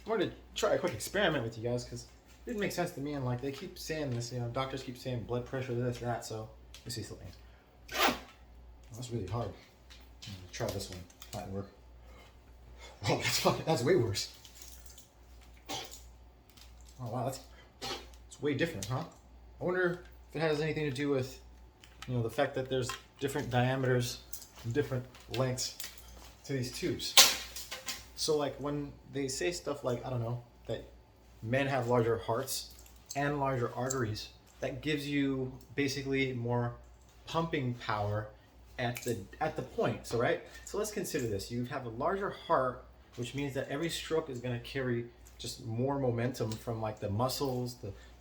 I wanted to try a quick experiment with you guys because it didn't make sense to me. And like they keep saying this, doctors keep saying blood pressure, this, that. So let me see something. Oh, that's really hard. Try this one. Might work. Oh, that's way worse. Oh wow, it's way different, huh? I wonder if it has anything to do with, the fact that there's different diameters and different lengths to these tubes. So like when they say stuff like, I don't know, that men have larger hearts and larger arteries, that gives you basically more pumping power at the point. So right? So let's consider this. You have a larger heart, which means that every stroke is going to carry just more momentum from like the muscles,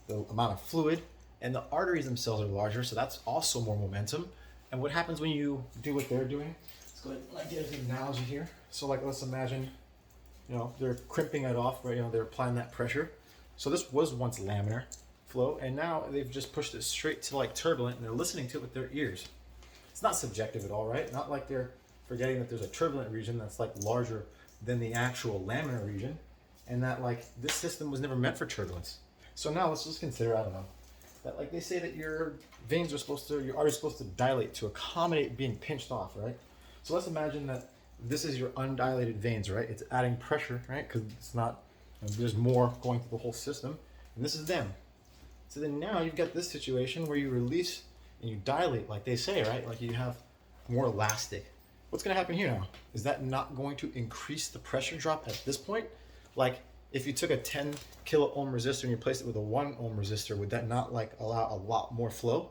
the amount of fluid, and the arteries themselves are larger, so that's also more momentum. And what happens when you do what they're doing? Let's go ahead and like there's an analogy here. So like let's imagine, they're crimping it off, right? They're applying that pressure. So this was once laminar flow, and now they've just pushed it straight to like turbulent, and they're listening to it with their ears. It's not subjective at all, right? Not like they're forgetting that there's a turbulent region that's like larger than the actual laminar region, and that like this system was never meant for turbulence. So now let's just consider, I don't know, that like they say that your veins are supposed to, your arteries are supposed to dilate to accommodate being pinched off, right? So let's imagine that this is your undilated veins, right? It's adding pressure, right? Because it's not, there's more going through the whole system, and this is them. So then now you've got this situation where you release and you dilate, like they say, right? Like you have more elastic. What's going to happen here now? Is that not going to increase the pressure drop at this point? Like if you took a 10 kilo ohm resistor and you replaced it with a 1 ohm resistor, would that not like allow a lot more flow?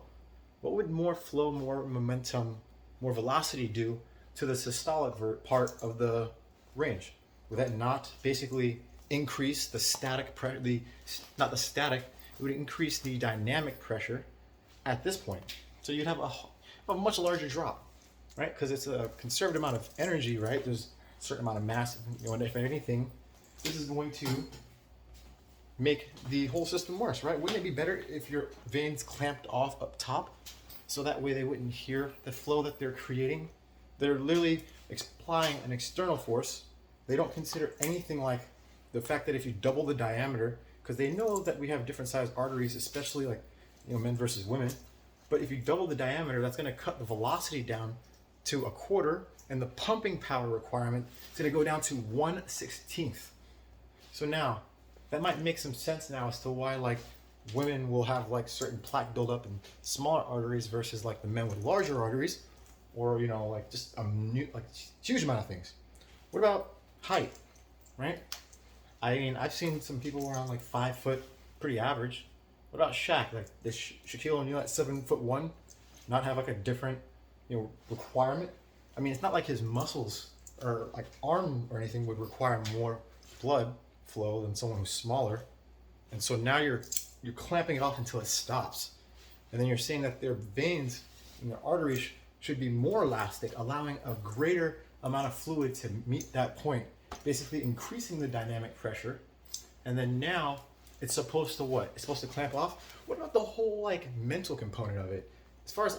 What would more flow, more momentum, more velocity do to the systolic part of the range? Would that not basically increase the static pressure, not the static, it would increase the dynamic pressure at this point. So you'd have a much larger drop, right? Because it's a conservative amount of energy, right? There's a certain amount of mass, and if anything, this is going to make the whole system worse, right? Wouldn't it be better if your veins clamped off up top so that way they wouldn't hear the flow that they're creating? They're literally applying an external force. They don't consider anything like the fact that if you double the diameter, because they know that we have different sized arteries, especially like men versus women. But if you double the diameter, that's going to cut the velocity down to a quarter, and the pumping power requirement is going to go down to 1/16. So now that might make some sense now as to why like women will have like certain plaque buildup in smaller arteries versus like the men with larger arteries, or like just a huge amount of things. What about height, right? I mean, I've seen some people around like 5 foot, pretty average. What about Shaq? Like this Shaquille O'Neal at 7'1", not have like a different requirement? I mean, it's not like his muscles or like arm or anything would require more blood flow than someone who's smaller. And so now you're clamping it off until it stops. And then you're saying that their veins and their arteries should be more elastic, allowing a greater amount of fluid to meet that point, basically increasing the dynamic pressure. And then now it's supposed to what? It's supposed to clamp off? What about the whole like mental component of it? As far as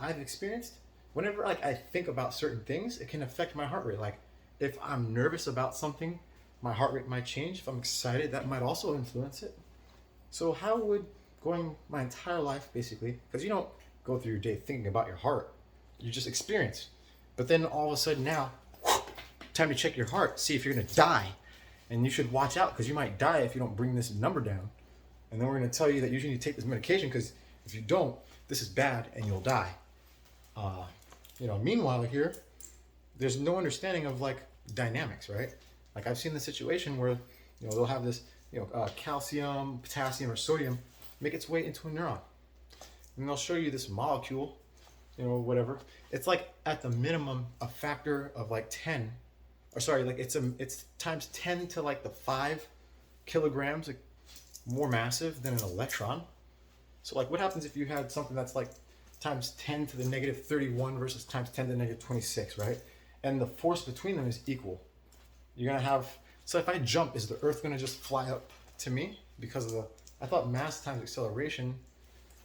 I've experienced, whenever like I think about certain things, it can affect my heart rate. Like if I'm nervous about something, my heart rate might change. If I'm excited, that might also influence it. So how would going my entire life basically, because you don't go through your day thinking about your heart, you just experience. But then all of a sudden now, time to check your heart, see if you're gonna die. And you should watch out because you might die if you don't bring this number down. And then we're going to tell you that you need to take this medication because if you don't, this is bad and you'll die. Meanwhile here, there's no understanding of like dynamics, right? Like I've seen the situation where, they'll have this, calcium, potassium, or sodium make its way into a neuron. And they'll show you this molecule, whatever. It's like at the minimum a factor of like 10. Or sorry, like it's times 10 to like the 5 kilograms, like more massive than an electron. So like what happens if you had something that's like times 10 to the negative 31 versus times 10 to the negative 26, right? And the force between them is equal. You're gonna have, so if I jump, is the earth gonna just fly up to me? Because of I thought mass times acceleration,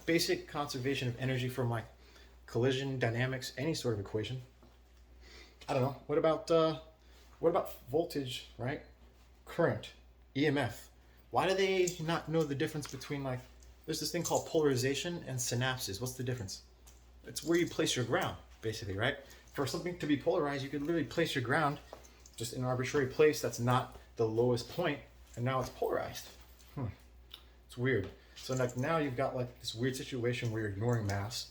basic conservation of energy from like collision, dynamics, any sort of equation. I don't know. What about voltage, right? current, EMF. Why do they not know the difference between, like, there's this thing called polarization and synapses. What's the difference? It's where you place your ground, basically, right? For something to be polarized, you could literally place your ground just in an arbitrary place that's not the lowest point, and now it's polarized. It's weird. So like now you've got like this weird situation where you're ignoring mass.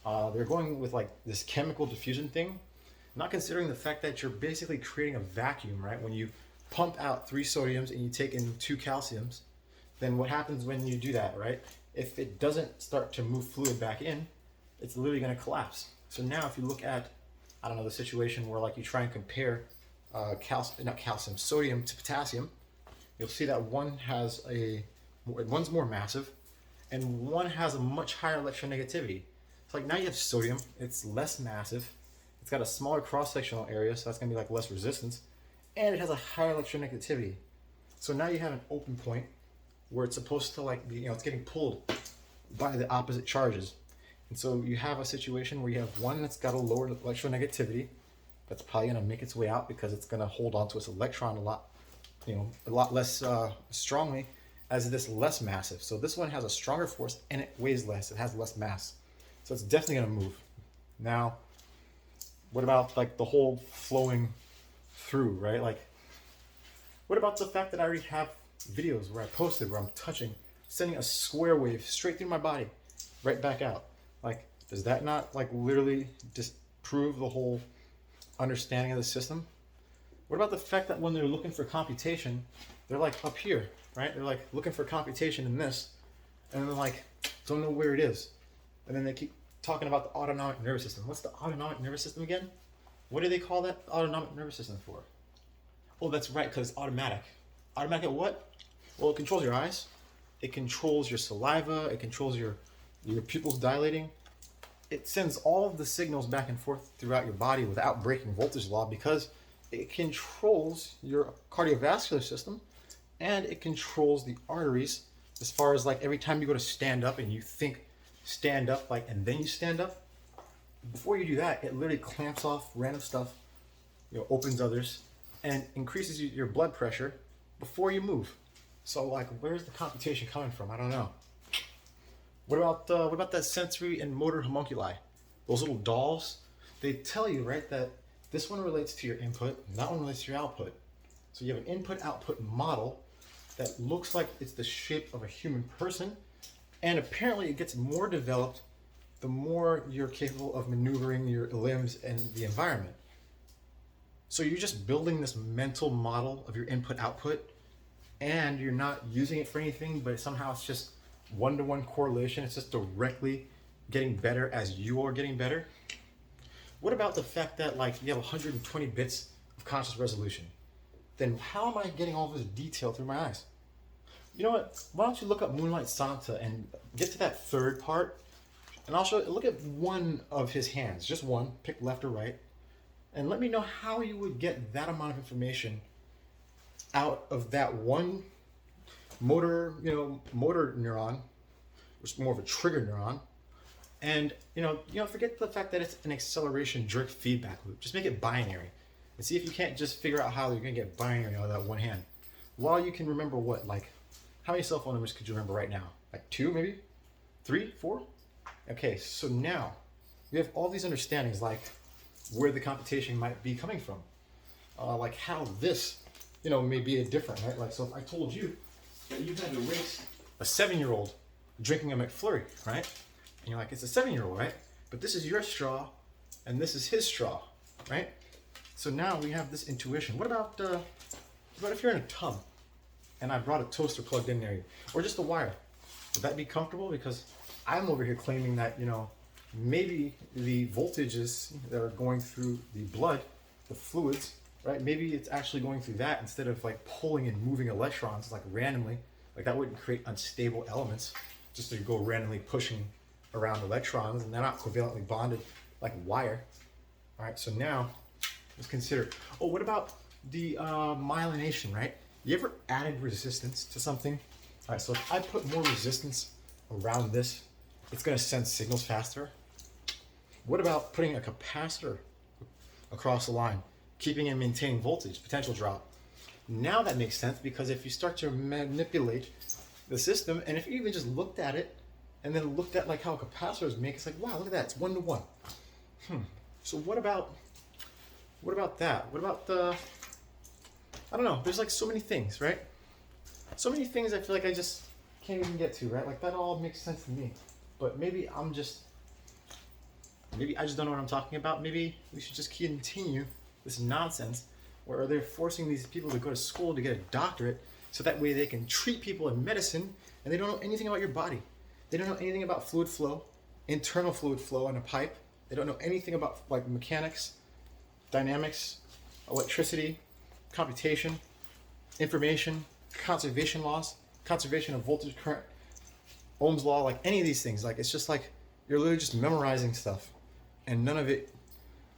They're going with like this chemical diffusion thing, not considering the fact that you're basically creating a vacuum, right? When you pump out 3 sodiums and you take in 2 calciums, then what happens when you do that, right? If it doesn't start to move fluid back in, it's literally going to collapse. So now if you look at, I don't know, the situation where like you try and compare sodium to potassium, you'll see that one's more massive and one has a much higher electronegativity. So like now you have sodium, it's less massive, it's got a smaller cross-sectional area, so that's going to be like less resistance, and it has a higher electronegativity. So now you have an open point where it's supposed to like be, it's getting pulled by the opposite charges. And so you have a situation where you have one that's got a lower electronegativity, that's probably going to make its way out because it's going to hold on to its electron a lot less strongly as this less massive. So this one has a stronger force and it weighs less, it has less mass. So it's definitely going to move. Now, what about like the whole flowing through, right? Like, what about the fact that I already have videos where I posted where I'm touching, sending a square wave straight through my body, right back out? Like, does that not like literally disprove the whole understanding of the system? What about the fact that when they're looking for computation, they're like up here, right? They're like looking for computation in this, and they're like, don't know where it is. And then they keep talking about the autonomic nervous system. What's the autonomic nervous system again? What do they call that autonomic nervous system for? Oh, that's right, because it's automatic. Automatic at what? Well, it controls your eyes. It controls your saliva. It controls your pupils dilating. It sends all of the signals back and forth throughout your body without breaking voltage law because it controls your cardiovascular system and it controls the arteries as far as like every time you go to stand up and you think stand up, like, and then you stand up, before you do that, it literally clamps off random stuff, opens others, and increases your blood pressure before you move. So like, where's the computation coming from? I don't know. What about that sensory and motor homunculi? Those little dolls, they tell you, right, that this one relates to your input, and that one relates to your output. So you have an input-output model that looks like it's the shape of a human person, and apparently it gets more developed the more you're capable of maneuvering your limbs and the environment. So you're just building this mental model of your input-output, and you're not using it for anything, but somehow it's just one-to-one correlation. It's just directly getting better as you are getting better. What about the fact that like you have 120 bits of conscious resolution? Then how am I getting all this detail through my eyes? You know what? Why don't you look up Moonlight Sonata and get to that third part, and look at one of his hands, just one, pick left or right, and let me know how you would get that amount of information out of that one motor neuron, which is more of a trigger neuron. And forget the fact that it's an acceleration jerk feedback loop. Just make it binary and see if you can't just figure out how you're gonna get binary out of that one hand. While you can remember how many cell phone numbers could you remember right now? Like 2, maybe 3, 4? Okay, so now we have all these understandings, like where the computation might be coming from, like how this may be a different, right? Like, so if I told you that you had to race a 7-year-old drinking a McFlurry, right? And you're like, it's a 7-year-old, right? But this is your straw, and this is his straw, right? So now we have this intuition. What about if you're in a tub, and I brought a toaster plugged in there, or just a wire? Would that be comfortable? Because I'm over here claiming that, maybe the voltages that are going through the blood, the fluids, right? Maybe it's actually going through that instead of like pulling and moving electrons like randomly. Like that wouldn't create unstable elements just to go randomly pushing around electrons, and they're not covalently bonded like wire. All right, so now let's consider, what about the myelination, right? You ever added resistance to something? All right, so if I put more resistance around this, it's gonna send signals faster. What about putting a capacitor across the line, keeping and maintaining voltage, potential drop? Now that makes sense, because if you start to manipulate the system, and if you even just looked at it and then looked at like how capacitors make, it's like, wow, look at that, it's 1 to 1. So what about that? What about the, I don't know, there's like so many things, right? So many things I feel like I just can't even get to, right? Like that all makes sense to me. But maybe I just don't know what I'm talking about. Maybe we should just continue this nonsense where they're forcing these people to go to school to get a doctorate so that way they can treat people in medicine, and they don't know anything about your body. They don't know anything about fluid flow, internal fluid flow in a pipe. They don't know anything about like mechanics, dynamics, electricity, computation, information, conservation laws, conservation of voltage, current, Ohm's law, like any of these things. Like it's just like you're literally just memorizing stuff, and none of it.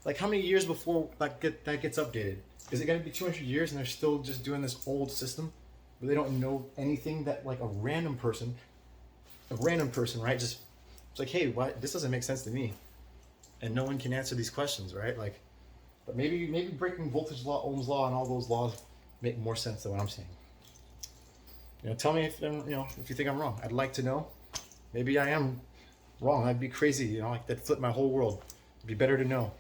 Like how many years before that gets updated? Is it going to be 200 years and they're still just doing this old system where they don't know anything that like a random person, right? Just it's like, hey, why this doesn't make sense to me, and no one can answer these questions, right? Like, but maybe breaking voltage law, Ohm's law, and all those laws make more sense than what I'm saying. Tell me if if you think I'm wrong. I'd like to know. Maybe I am wrong. That'd be crazy. Like that'd flip my whole world. It'd be better to know.